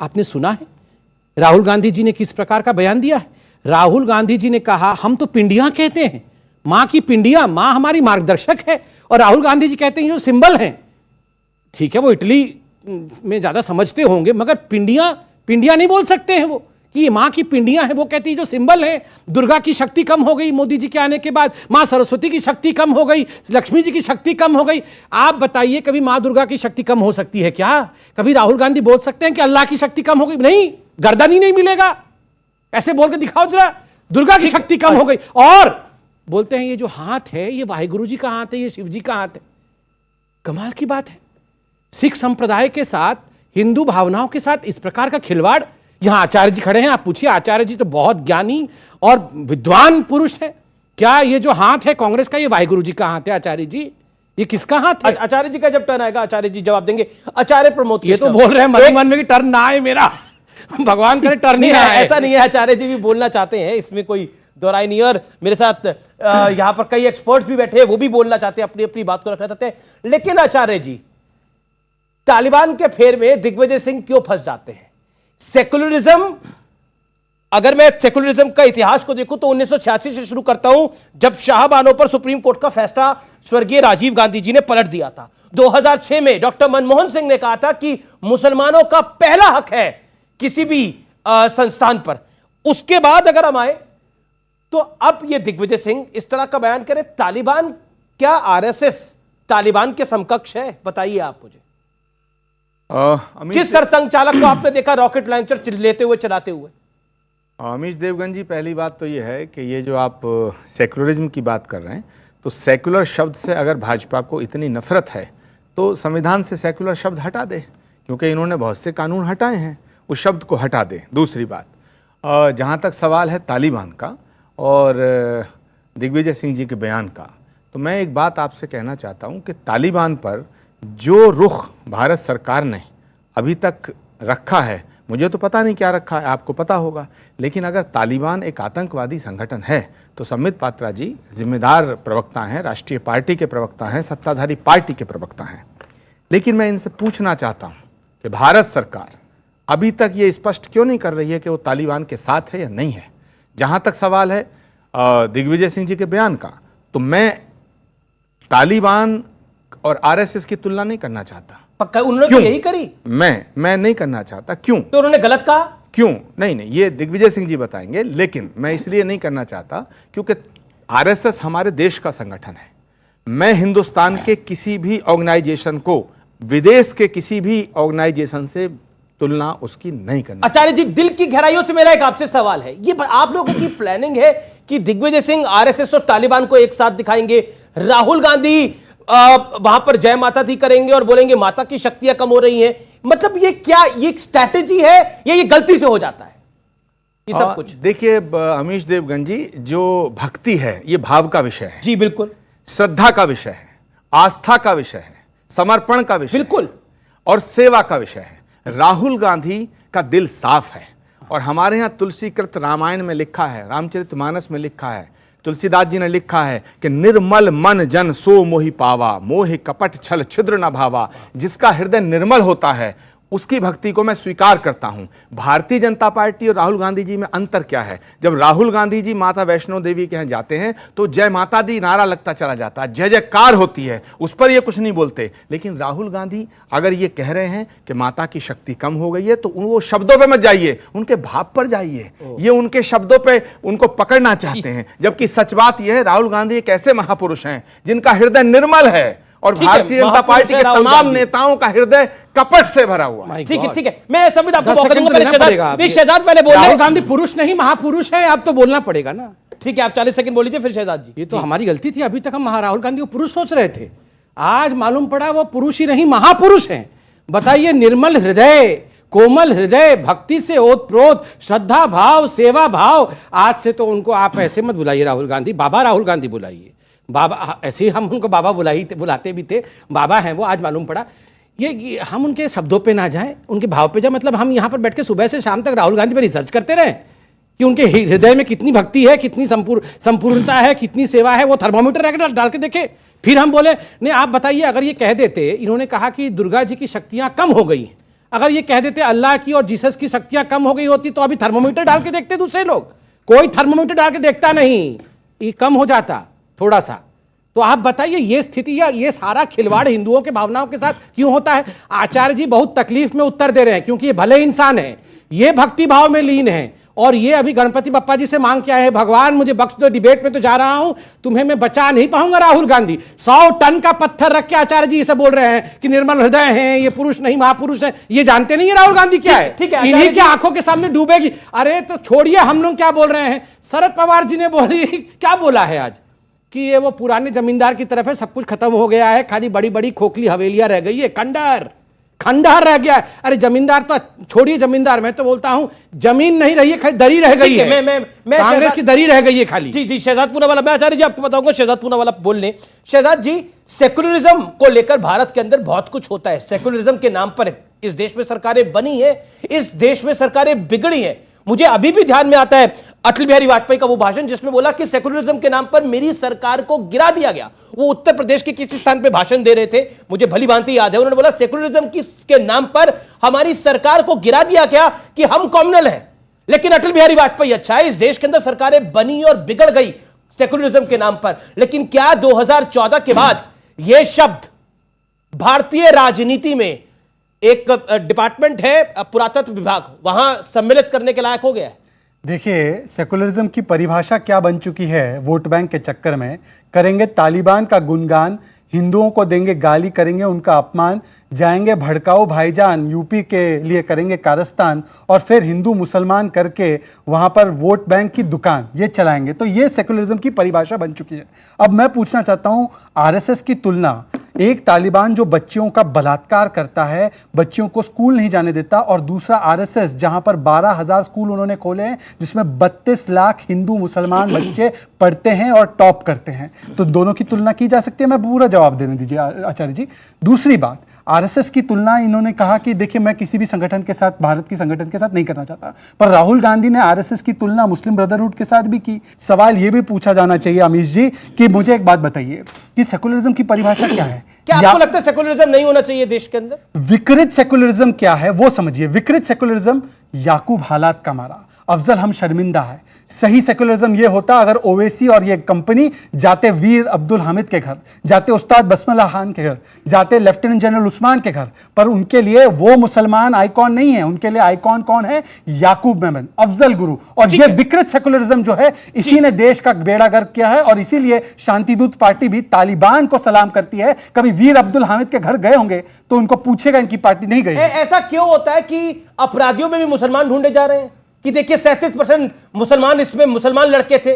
आपने सुना है राहुल गांधी जी ने किस प्रकार का बयान दिया है? राहुल गांधी जी ने कहा हम तो पिंडियां कहते हैं, मां की पिंडियां, मां हमारी मार्गदर्शक है, और राहुल गांधी जी कहते हैं जो सिंबल हैं। ठीक है, वो इटली में ज्यादा समझते होंगे, मगर पिंडियां पिंडियां नहीं बोल सकते हैं वो कि ये मां की पिंडियां हैं। वो कहती है जो सिंबल है, दुर्गा की शक्ति कम हो गई मोदी जी के आने के बाद, मां सरस्वती की शक्ति कम हो गई, लक्ष्मी जी की शक्ति कम हो गई। आप बताइए कभी मां दुर्गा की शक्ति कम हो सकती है क्या? कभी राहुल गांधी बोल सकते हैं कि अल्लाह की शक्ति कम हो गई? नहीं, गर्दन ही नहीं मिलेगा। ऐसे बोल के दिखाओ जरा, दुर्गा की शक्ति कम हो गई। और बोलते हैं ये जो हाथ है ये वाहिगुरु जी का हाथ है, ये शिव जी का हाथ है। कमाल की बात है, सिख संप्रदाय के साथ, हिंदू भावनाओं के साथ इस प्रकार का खिलवाड़। यहां आचार्य जी खड़े हैं, आप पूछिए, आचार्य जी तो बहुत ज्ञानी और विद्वान पुरुष है। क्या ये जो हाथ है कांग्रेस का, ये वाहिगुरु जी का हाथ है? आचार्य जी, ये किसका हाथ है? आचार्य जी का जब टर्न आएगा आचार्य जी जवाब देंगे। आचार्य प्रमोद, ये तो बोल रहे हैं मन में कि टर्न ना आए मेरा, भगवान करे टर्न नहीं आए। ऐसा नहीं है, आचार्य जी भी बोलना चाहते हैं, इसमें कोई दोहराई नहीं है। और मेरे साथ यहां पर कई एक्सपर्ट्स भी बैठे हैं, वो भी बोलना चाहते हैं, अपनी अपनी बात को रखना चाहते हैं। लेकिन आचार्य जी, तालिबान के फेर में दिग्विजय सिंह क्यों फंस जाते हैं? सेकुलरिज्म, अगर मैं सेकुलरिज्म का इतिहास को देखूं तो 1986 से शुरू करता हूं, जब शाहबानों पर सुप्रीम कोर्ट का फैसला स्वर्गीय राजीव गांधी जी ने पलट दिया था। 2006 में डॉक्टर मनमोहन सिंह ने कहा था कि मुसलमानों का पहला हक है किसी भी संस्थान पर। उसके बाद अगर हम आए तो अब ये दिग्विजय सिंह इस तरह का बयान करे। तालिबान, क्या आरएसएस तालिबान के समकक्ष है? बताइए आप मुझे। किस सरसंघ चालक को आपने देखा रॉकेट लॉन्चर लेते हुए, चलाते हुए? अमीश देवगन जी, पहली बात तो ये है कि ये जो आप सेकुलरिज्म की बात कर रहे हैं, तो सेकुलर शब्द से अगर भाजपा को इतनी नफरत है तो संविधान से सेकुलर शब्द हटा दे, क्योंकि इन्होंने बहुत से कानून हटाए हैं, उस शब्द को हटा दे। दूसरी बात, जहाँ तक सवाल है तालिबान का और दिग्विजय सिंह जी के बयान का, तो मैं एक बात आपसे कहना चाहता हूँ कि तालिबान पर जो रुख भारत सरकार ने अभी तक रखा है, मुझे तो पता नहीं क्या रखा है, आपको पता होगा, लेकिन अगर तालिबान एक आतंकवादी संगठन है तो संबित पात्रा जी जिम्मेदार प्रवक्ता हैं, राष्ट्रीय पार्टी के प्रवक्ता हैं, सत्ताधारी पार्टी के प्रवक्ता हैं। लेकिन मैं इनसे पूछना चाहता हूं कि भारत सरकार अभी तक ये स्पष्ट क्यों नहीं कर रही है कि वो तालिबान के साथ है या नहीं है? जहां तक सवाल है दिग्विजय सिंह जी के बयान का, तो मैं तालिबान और आरएसएस की तुलना नहीं करना चाहता। पक्का उन्होंने तो यही करी? मैं नहीं करना चाहता। क्यों? तो उन्होंने गलत कहा? क्यों? नहीं, ये दिग्विजय सिंह जी बताएंगे, लेकिन मैं इसलिए नहीं करना चाहता क्योंकि आरएसएस हमारे देश का संगठन है। मैं हिंदुस्तान के किसी भी ऑर्गेनाइजेशन को विदेश के किसी भी ऑर्गेनाइजेशन से तुलना उसकी नहीं करनी। आचार्य जी, दिल की गहराइयों से मेरा एक आपसे सवाल है, ये आप लोगों की प्लानिंग है कि दिग्विजय सिंह आरएसएस और तालिबान को एक साथ दिखाएंगे, राहुल गांधी वहां पर जय माता दी करेंगे और बोलेंगे माता की शक्तियां कम हो रही हैं? मतलब ये क्या, ये स्ट्रैटेजी है या ये गलती से हो जाता है ये सब कुछ? देखिए अमीश देवगन जी, जो भक्ति है ये भाव का विषय है। जी बिल्कुल। श्रद्धा का विषय है, आस्था का विषय है, समर्पण का विषय बिल्कुल, और सेवा का विषय है। राहुल गांधी का दिल साफ है, और हमारे यहाँ तुलसीकृत रामायण में लिखा है, रामचरितमानस में लिखा है, तुलसीदास जी ने लिखा है कि निर्मल मन जन सो मोहि पावा, मोहि कपट छल छिद्र न भावा। जिसका हृदय निर्मल होता है उसकी भक्ति को मैं स्वीकार करता हूं। भारतीय जनता पार्टी और राहुल गांधी जी में अंतर क्या है? जब राहुल गांधी जी माता वैष्णो देवी के यहाँ जाते हैं तो जय माता दी नारा लगता चला जाता है, जय जयकार होती है, उस पर ये कुछ नहीं बोलते। लेकिन राहुल गांधी अगर ये कह रहे हैं कि माता की शक्ति कम हो गई है तो वो शब्दों पे मत जाइए, उनके भाव पर जाइए। ये उनके शब्दों पे उनको पकड़ना चाहते हैं, जबकि सच बात यह है राहुल गांधी एक ऐसे महापुरुष हैं जिनका हृदय निर्मल है, और भारतीय जनता पार्टी के तमाम नेताओं का हृदय कपट से भरा हुआ है। ठीक है, ठीक है, मैं संबित आपको मौका दूंगा। शहजाद पहले बोल, राहुल गांधी पुरुष नहीं महापुरुष है, आप तो बोलना पड़ेगा ना। ठीक है, आप 40 सेकंड बोल लीजिए, फिर शहजाद जी। ये तो हमारी गलती थी, अभी तक हम राहुल गांधी को पुरुष सोच रहे थे, आज मालूम पड़ा वो पुरुष ही नहीं महापुरुष हैं। बताइए, निर्मल हृदय, कोमल हृदय, भक्ति से ओतप्रोत, श्रद्धा भाव, सेवा भाव। आज से तो उनको आप ऐसे मत बुलाइए राहुल गांधी, बाबा राहुल गांधी बुलाइए। बाबा, ऐसे ही हम उनको बाबा बुलाते भी थे, बाबा हैं वो, आज मालूम पड़ा। ये हम उनके शब्दों पे ना जाएं, उनके भाव पे जाए। मतलब हम यहाँ पर बैठ के सुबह से शाम तक राहुल गांधी पर रिसर्च करते रहें कि उनके हृदय में कितनी भक्ति है, कितनी संपूर्णता है, कितनी सेवा है, वो थर्मोमीटर डाल के देखे, फिर हम बोले नहीं। आप बताइए, अगर ये कह देते, इन्होंने कहा कि दुर्गा जी की शक्तियां कम हो गई हैं, अगर ये कह देते अल्लाह की और जीसस की शक्तियां कम हो गई होती तो अभी थर्मोमीटर डाल के देखते दूसरे लोग। कोई थर्मोमीटर डाल के देखता नहीं, ये कम हो जाता थोड़ा सा। तो आप बताइए ये स्थिति या ये सारा खिलवाड़ हिंदुओं के भावनाओं के साथ क्यों होता है? आचार्य जी बहुत तकलीफ में उत्तर दे रहे हैं, क्योंकि ये भले इंसान है, ये भक्ति भाव में लीन है, और ये अभी गणपति बप्पा जी से मांग के आए हैं, भगवान मुझे बख्श दो, डिबेट में तो जा रहा हूं, तुम्हें मैं बचा नहीं पाऊंगा। राहुल गांधी 100 टन का पत्थर रख के आचार्य जी इसे बोल रहे हैं कि निर्मल हृदय हैं, ये पुरुष नहीं महापुरुष है। ये जानते नहीं है राहुल गांधी क्या है? ठीक है, इन्हीं की आंखों के सामने डूबेगी। अरे तो छोड़िए, हम लोग क्या बोल रहे हैं, शरद पवार जी ने बोली क्या बोला है आज कि ये वो पुराने जमींदार की तरफ है, सब कुछ खत्म हो गया है, खाली बड़ी बड़ी खोखली हवेलियां रह गई है, खंडहर रह गया है। अरे जमींदार तो छोड़िए, जमींदार मैं तो बोलता हूं जमीन नहीं रही है, खाली दरी रह गई है। मैं कांग्रेस की दरी रह गई है खाली। जी शहजाद पूनावाला, मैं आचार्य जी आपको बताऊंगा, शहजाद पूनावाला बोलने। शहजाद जी, सेकुलरिज्म को लेकर भारत के अंदर बहुत कुछ होता है। सेकुलरिज्म के नाम पर इस देश में सरकारें बनी है, इस देश में सरकारें बिगड़ी है। मुझे अभी भी ध्यान में आता है अटल बिहारी वाजपेयी का वो भाषण जिसमें बोला कि सेकुलरिज्म के नाम पर मेरी सरकार को गिरा दिया गया। वो उत्तर प्रदेश के किसी स्थान पे भाषण दे रहे थे, मुझे भली भांति याद है। उन्होंने बोला सेकुलरिज्म के नाम पर हमारी सरकार को गिरा दिया गया कि हम कम्युनल हैं। लेकिन अटल बिहारी वाजपेयी, अच्छा है इस देश के अंदर सरकारें बनी और बिगड़ गई सेकुलरिज्म के नाम पर, लेकिन क्या 2014 के बाद यह शब्द भारतीय राजनीति में एक डिपार्टमेंट है पुरातत्व विभाग, वहां सम्मिलित करने के लायक हो गया है? देखिए, सेकुलरिज्म की परिभाषा क्या बन चुकी है वोट बैंक के चक्कर में। करेंगे तालिबान का गुणगान, हिंदुओं को देंगे गाली, करेंगे उनका अपमान, जाएंगे भड़काओ भाईजान यूपी के लिए करेंगे कारस्तान, और फिर हिंदू मुसलमान करके वहां पर वोट बैंक की दुकान ये चलाएंगे। तो ये सेकुलरिज्म की परिभाषा बन चुकी है। अब मैं पूछना चाहता हूं, आरएसएस की तुलना, एक तालिबान जो बच्चियों का बलात्कार करता है, बच्चियों को स्कूल नहीं जाने देता, और दूसरा आरएसएस जहां पर 12,000 स्कूल उन्होंने खोले हैं जिसमें 32 लाख हिंदू मुसलमान बच्चे पढ़ते हैं और टॉप करते हैं। तो दोनों की तुलना की जा सकती है। मैं पूरा जवाब देने दीजिए आचार्य जी। दूसरी बात, आरएसएस की तुलना इन्होंने कहा कि देखिए मैं किसी भी संगठन के साथ, भारत की संगठन के साथ नहीं करना चाहता, पर राहुल गांधी ने आरएसएस की तुलना मुस्लिम ब्रदरहुड के साथ भी की। सवाल यह भी पूछा जाना चाहिए अमीश जी कि मुझे एक बात बताइए कि सेकुलरिज्म की परिभाषा क्या है? क्या आपको लगता है सेकुलरिज्म नहीं होना चाहिए देश के अंदर? विकृत सेकुलरिज्म क्या है वो समझिए। विकृत सेकुलरिज्म, याकूब हालात का मारा, अफजल हम शर्मिंदा है। सही सेकुलरिज्म यह होता अगर ओवैसी और ये कंपनी जाते वीर अब्दुल हामिद के घर, जाते उस्ताद बस्मल्लाह खान के घर, जाते लेफ्टिनेंट जनरल उस्मान के घर, पर उनके लिए वो मुसलमान आइकॉन नहीं है, उनके लिए आइकॉन कौन है? याकूब मेमन, अफजल गुरु। और ये विकृत सेकुलरिज्म जो है इसी ने देश का बेड़ा गर्क किया है, और इसीलिए शांतिदूत पार्टी भी तालिबान को सलाम करती है। कभी वीर अब्दुल हामिद के घर गए होंगे तो उनको पूछेगा इनकी पार्टी नहीं गई। ऐसा क्यों होता है कि अपराधियों में भी मुसलमान ढूंढे जा रहे हैं? कि देखिए 37% मुसलमान इसमें मुसलमान लड़के थे,